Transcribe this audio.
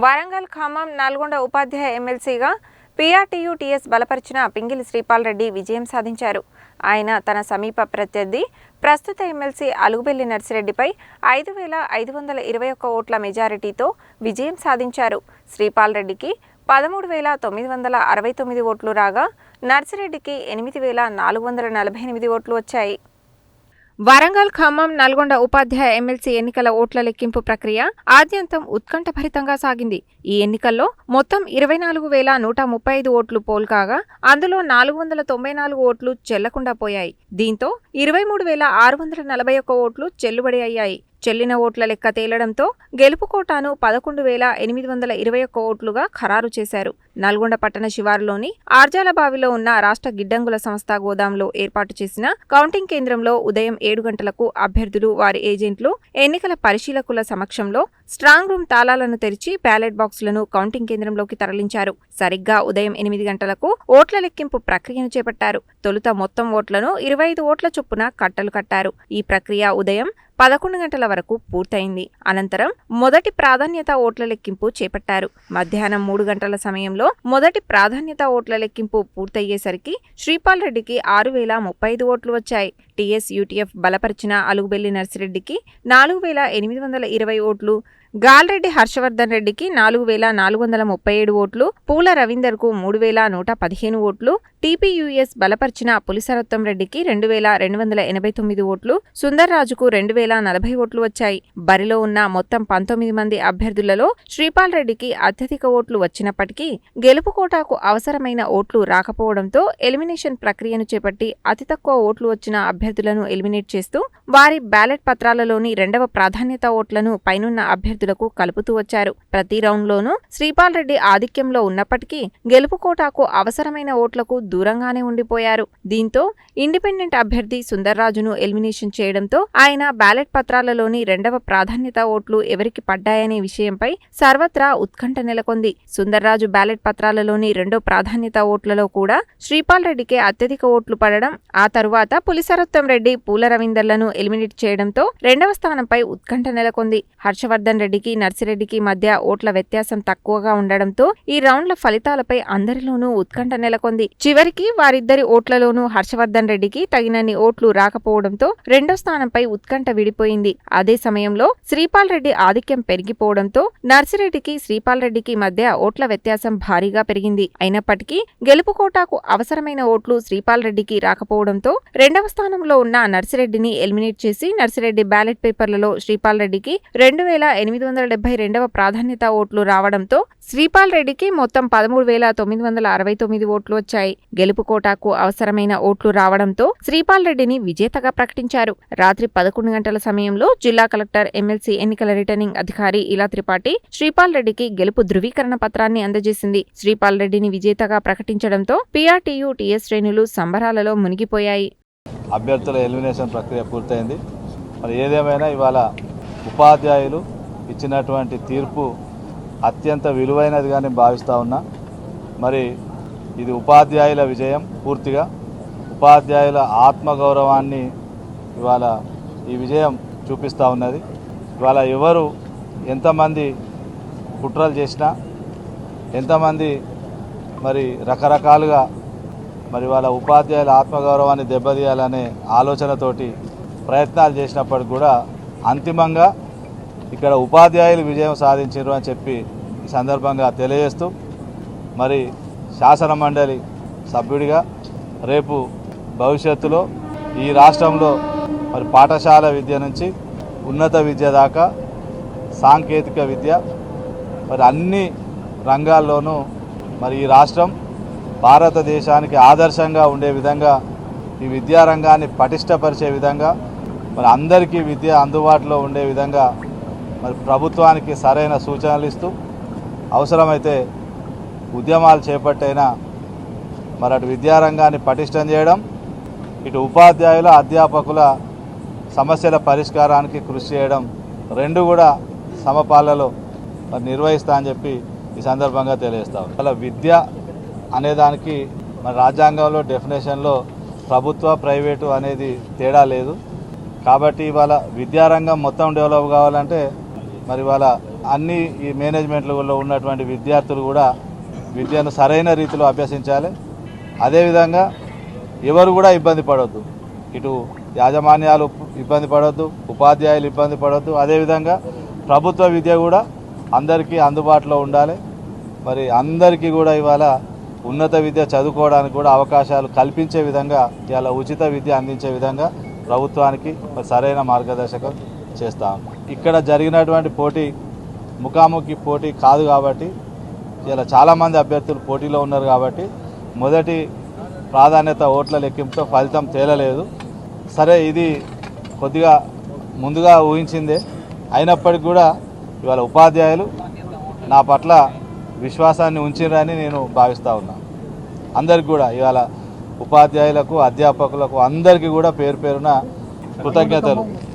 వరంగల్ ఖమ్మం నల్గొండ ఉపాధ్యాయ ఎమ్మెల్సీగా PRTU TS బలపరిచిన పింగిలి శ్రీపాల్ రెడ్డి విజయం సాధించారు. ఆయన తన సమీప ప్రత్యర్థి ప్రస్తుత ఎమ్మెల్సీ అలుగుబెల్లి నర్సిరెడ్డిపై 5,521 ఓట్ల మెజారిటీతో విజయం సాధించారు. శ్రీపాల్ రెడ్డికి 13,969 ఓట్లు రాగా నర్సిరెడ్డికి 8,448 ఓట్లు వచ్చాయి. వరంగల్ ఖమ్మం నల్గొండ ఉపాధ్యాయ ఎమ్మెల్సీ ఎన్నికల ఓట్ల లెక్కింపు ప్రక్రియ ఆద్యంతం ఉత్కంఠభరితంగా సాగింది. ఈ ఎన్నికల్లో మొత్తం 24,135 ఓట్లు పోల్ కాగా అందులో 494 ఓట్లు చెల్లకుండా పోయాయి. దీంతో 23,641 ఓట్లు చెల్లుబడి అయ్యాయి. చెల్లిన ఓట్ల లెక్క తేలడంతో గెలుపు కోటాను 11,821 ఓట్లుగా ఖరారు చేశారు. నల్గొండ పట్టణ శివారులోని ఆర్జాలబావిలో ఉన్న రాష్ట్ర గిడ్డంగుల సంస్థ గోదాంలో ఏర్పాటు చేసిన కౌంటింగ్ కేంద్రంలో ఉదయం 7 గంటలకు అభ్యర్థులు, వారి ఏజెంట్లు, ఎన్నికల పరిశీలకుల సమక్షంలో స్ట్రాంగ్ రూమ్ తాళాలను తెరిచి బ్యాలెట్ బాక్సులను కౌంటింగ్ కేంద్రంలోకి తరలించారు. సరిగ్గా ఉదయం 8 గంటలకు ఓట్ల లెక్కింపు ప్రక్రియను చేపట్టారు. తొలుత మొత్తం ఓట్లను 25 ఓట్ల చొప్పున కట్టలు కట్టారు. ఈ ప్రక్రియ ఉదయం 11 గంటల వరకు పూర్తయింది. అనంతరం మొదటి ప్రాధాన్యత ఓట్ల లెక్కింపు చేపట్టారు. మధ్యాహ్నం 3 గంటల సమయంలో మొదటి ప్రాధాన్యత ఓట్ల లెక్కింపు పూర్తయ్యేసరికి శ్రీపాల్ రెడ్డికి 6,035 ఓట్లు వచ్చాయి. టీఎస్ యూటీఎఫ్ బలపరిచిన అలుగుబెల్లి నర్సిరెడ్డికి 4,820 ఓట్లు, గాల్రెడ్డి హర్షవర్ధన్ రెడ్డికి 4,437 ఓట్లు, పూల రవీందర్కు 3,115 ఓట్లు, టీపీయూఎస్ బలపరిచిన పులిసరత్తం రెడ్డికి 2,289 ఓట్లు, సుందర్రాజుకు 2,040 ఓట్లు వచ్చాయి. బరిలో ఉన్న మొత్తం 19 మంది అభ్యర్థులలో శ్రీపాల్ రెడ్డికి అత్యధిక ఓట్లు వచ్చినప్పటికీ గెలుపు కోటాకు అవసరమైన ఓట్లు రాకపోవడంతో ఎలిమినేషన్ ప్రక్రియను చేపట్టి అతి తక్కువ ఓట్లు వచ్చిన అభ్యర్థులను ఎలిమినేట్ చేస్తూ వారి బ్యాలెట్ పత్రాలలోని 2వ ప్రాధాన్యత ఓట్లను పైనున్న అభ్యర్థులకు కలుపుతూ వచ్చారు. ప్రతి రౌండ్లోనూ శ్రీపాల్ రెడ్డి ఆధిక్యంలో ఉన్నప్పటికీ గెలుపు కోటాకు అవసరమైన ఓట్లకు దూరంగానే ఉండిపోయారు. దీంతో ఇండిపెండెంట్ అభ్యర్థి సుందర్రాజును ఎలిమినేషన్ చేయడంతో ఆయన బ్యాలెట్ పత్రాలలోని 2వ ప్రాధాన్యత ఓట్లు ఎవరికి పడ్డాయనే విషయంపై సర్వత్రా ఉత్కంఠ నెలకొంది. సుందర్రాజు బ్యాలెట్ పత్రాలలోని 2వ ప్రాధాన్యత ఓట్లలో కూడా శ్రీపాల్ రెడ్డికే అత్యధిక ఓట్లు పడడం, ఆ తరువాత పులిసరత్తం రెడ్డి, పూల రవీందర్లను ఎలిమినేట్ చేయడంతో 2వ స్థానంపై ఉత్కంఠ నెలకొంది. హర్షవర్ధన్ రెడ్డికి, నర్సిరెడ్డికి మధ్య ఓట్ల వ్యత్యాసం తక్కువగా ఉండడంతో ఈ రౌండ్ల ఫలితాలపై అందరిలోనూ ఉత్కంఠ నెలకొంది. చివరికి వారిద్దరి ఓట్లలోనూ హర్షవర్ధన్ రెడ్డికి తగినన్ని ఓట్లు రాకపోవడంతో 2వ స్థానంపై ఉత్కంఠ విడిపోయింది. అదే సమయంలో శ్రీపాల్ రెడ్డి ఆధిక్యం పెరిగిపోవడంతో నర్సిరెడ్డికి, శ్రీపాల్ రెడ్డికి మధ్య ఓట్ల వ్యత్యాసం భారీగా పెరిగింది. అయినప్పటికీ గెలుపు కోటాకు అవసరమైన ఓట్లు శ్రీపాల్ రెడ్డికి రాకపోవడంతో 2వ స్థానంలో ఉన్న నర్సిరెడ్డిని ఎలిమినేట్ చేసి నర్సిరెడ్డి బ్యాలెట్ పేపర్లలో శ్రీపాల్ రెడ్డికి 2,872వ ప్రాధాన్యత ఓట్లు రావడంతో శ్రీపాల్ రెడ్డికి మొత్తం 13,969 ఓట్లు వచ్చాయి. గెలుపు కోటాకు అవసరమైన ఓట్లు రావడంతో శ్రీపాల్ రెడ్డిని విజేతగా ప్రకటించారు. రాత్రి 11 గంటల సమయంలో జిల్లా కలెక్టర్, ఎమ్మెల్సీ ఎన్నికల రిటర్నింగ్ అధికారి ఇలా త్రిపాఠి శ్రీపాల్ రెడ్డికి గెలుపు ధృవీకరణ పత్రాన్ని అందజేసింది. శ్రీపాల్ రెడ్డిని విజేతగా ప్రకటించడంతో పీఆర్టీయూ టీఎస్ శ్రేణులు సంబరాలలో మునిగిపోయాయి. అభ్యర్థుల ఎలిమినేషన్ ప్రక్రియ పూర్తయింది. మరి ఏదేమైనా ఇవాళ ఉపాధ్యాయులు ఇచ్చినటువంటి తీర్పు అత్యంత విలువైనదిగానే భావిస్తూ ఉన్నా. మరి ఇది ఉపాధ్యాయుల విజయం. పూర్తిగా ఉపాధ్యాయుల ఆత్మగౌరవాన్ని ఇవాళ ఈ విజయం చూపిస్తూ ఉన్నది. ఇవాళ ఎవరు ఎంతమంది కుట్రలు చేసినా, ఎంతమంది మరి రకరకాలుగా మరి వాళ్ళ ఉపాధ్యాయుల ఆత్మగౌరవాన్ని దెబ్బతీయాలనే ఆలోచనతోటి ప్రయత్నాలు చేసినప్పటికి కూడా అంతిమంగా ఇక్కడ ఉపాధ్యాయులు విజయం సాధించారు అని చెప్పి ఈ సందర్భంగా తెలియజేస్తూ, మరి శాసన మండలి సభ్యుడిగా రేపు భవిష్యత్తులో ఈ రాష్ట్రంలో మరి పాఠశాల విద్య నుంచి ఉన్నత విద్య దాకా సాంకేతిక విద్య మరి అన్ని రంగాల్లోనూ మరి ఈ రాష్ట్రం భారతదేశానికి ఆదర్శంగా ఉండే విధంగా ఈ విద్యారంగాన్ని పటిష్టపరిచే విధంగా మరి అందరికీ విద్య అందుబాటులో ఉండే విధంగా మరి ప్రభుత్వానికి సరైన సూచనలు ఇస్తూ అవసరమైతే ఉద్యమాలు చేపట్టైనా మరి అటు విద్యారంగాన్ని పటిష్టం చేయడం, ఇటు ఉపాధ్యాయుల, అధ్యాపకుల సమస్యల పరిష్కారానికి కృషి చేయడం, రెండు కూడా సమపాలలో మరి నిర్వహిస్తా అని చెప్పి ఈ సందర్భంగా తెలియజేస్తాం. అలా విద్య అనేదానికి మన రాజ్యాంగంలో డెఫినేషన్లో ప్రభుత్వ, ప్రైవేటు అనేది తేడా లేదు. కాబట్టి ఇవాళ విద్యారంగం మొత్తం డెవలప్ కావాలంటే మరి ఇవాళ అన్ని ఈ మేనేజ్మెంట్లో ఉన్నటువంటి విద్యార్థులు కూడా విద్యను సరైన రీతిలో అభ్యసించాలి. అదేవిధంగా ఎవరు కూడా ఇబ్బంది పడవద్దు, ఇటు యాజమాన్యాలు ఇబ్బంది పడవద్దు, ఉపాధ్యాయులు ఇబ్బంది పడవద్దు. అదేవిధంగా ప్రభుత్వ విద్య కూడా అందరికీ అందుబాటులో ఉండాలి. మరి అందరికీ కూడా ఇవాళ ఉన్నత విద్య చదువుకోవడానికి కూడా అవకాశాలు కల్పించే విధంగా ఇవాళ ఉచిత విద్య అందించే విధంగా ప్రభుత్వానికి సరైన మార్గదర్శకం చేస్తాం. ఇక్కడ జరిగినటువంటి పోటీ ముఖాముఖి పోటీ కాదు కాబట్టి ఇలా చాలామంది అభ్యర్థులు పోటీలో ఉన్నారు కాబట్టి మొదటి ప్రాధాన్యత ఓట్ల లెక్కింపుతో ఫలితం తేలలేదు. సరే, ఇది కొద్దిగా ముందుగా ఊహించిందే. అయినప్పటికీ కూడా ఇవాళ ఉపాధ్యాయులు నా పట్ల విశ్వాసాన్ని ఉంచిరని నేను భావిస్తూ ఉన్నాను. అందరికీ కూడా ఇవాళ ఉపాధ్యాయులకు, అధ్యాపకులకు అందరికీ కూడా పేరు పేరున కృతజ్ఞతలు.